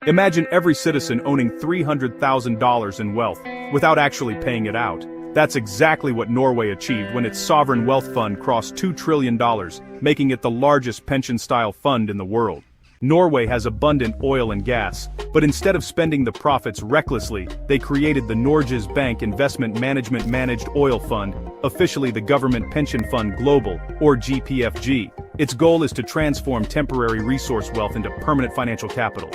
Imagine every citizen owning $300,000 in wealth, without actually paying it out. That's exactly what Norway achieved when its sovereign wealth fund crossed $2 trillion, making it the largest pension-style fund in the world. Norway has abundant oil and gas, but instead of spending the profits recklessly, they created the Norges Bank Investment Management Managed Oil Fund, officially the Government Pension Fund Global, or GPFG. Its goal is to transform temporary resource wealth into permanent financial capital.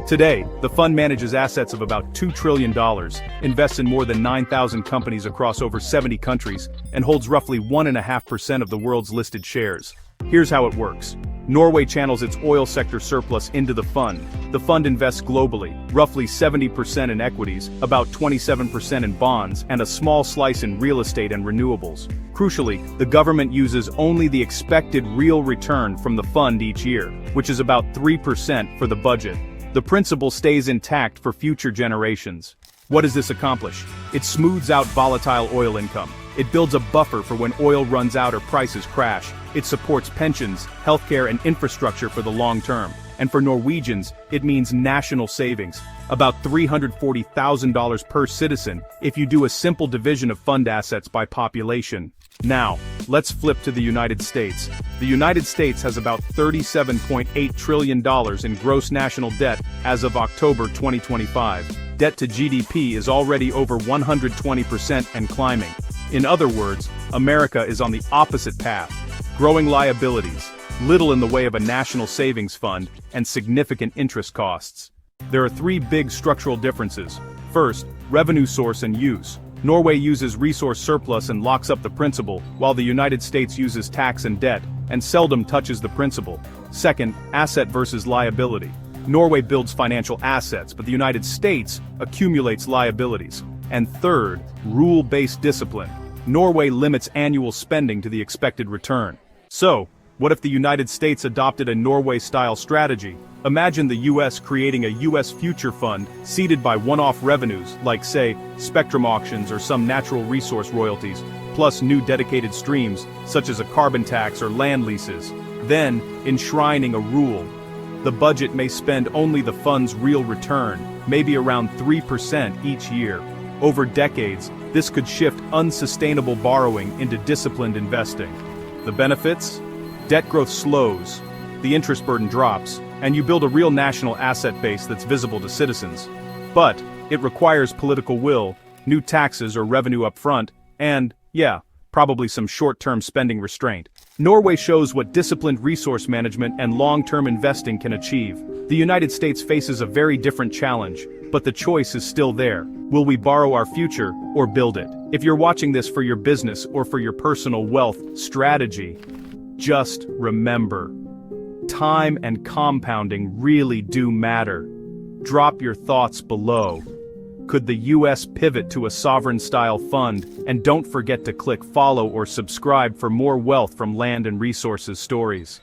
Today, the fund manages assets of about $2 trillion, invests in more than 9,000 companies across over 70 countries, and holds roughly 1.5% of the world's listed shares. Here's how it works. Norway channels its oil sector surplus into the fund. The fund invests globally, roughly 70% in equities, about 27% in bonds, and a small slice in real estate and renewables. Crucially, the government uses only the expected real return from the fund each year, which is about 3% for the budget. The principal stays intact for future generations. What does this accomplish? It smooths out volatile oil income. It builds a buffer for when oil runs out or prices crash. It supports pensions, healthcare, and infrastructure for the long term. And for Norwegians, it means national savings, about $340,000 per citizen if you do a simple division of fund assets by population. Now, let's flip to the United States. The United States has about $37.8 trillion in gross national debt as of October 2025. Debt to GDP is already over 120% and climbing. In other words, America is on the opposite path. Growing liabilities, little in the way of a national savings fund, and significant interest costs. There are three big structural differences. First, revenue source and use. Norway uses resource surplus and locks up the principal, while the United States uses tax and debt, and seldom touches the principal. Second, asset versus liability. Norway builds financial assets, but the United States accumulates liabilities. And third, rule-based discipline. Norway limits annual spending to the expected return. So, what if the United States adopted a Norway-style strategy? Imagine the US creating a US future fund, seeded by one-off revenues, like say, spectrum auctions or some natural resource royalties, plus new dedicated streams, such as a carbon tax or land leases. Then, enshrining a rule. The budget may spend only the fund's real return, maybe around 3% each year. Over decades, this could shift unsustainable borrowing into disciplined investing. The benefits? Debt growth slows, the interest burden drops, and you build a real national asset base that's visible to citizens. But it requires political will, new taxes or revenue up front, and, probably some short-term spending restraint. Norway shows what disciplined resource management and long-term investing can achieve. The United States faces a very different challenge, but the choice is still there. Will we borrow our future, or build it? If you're watching this for your business or for your personal wealth strategy, just remember, time and compounding really do matter. Drop your thoughts below. Could the US pivot to a sovereign-style fund? And don't forget to click follow or subscribe for more wealth from land and resources stories.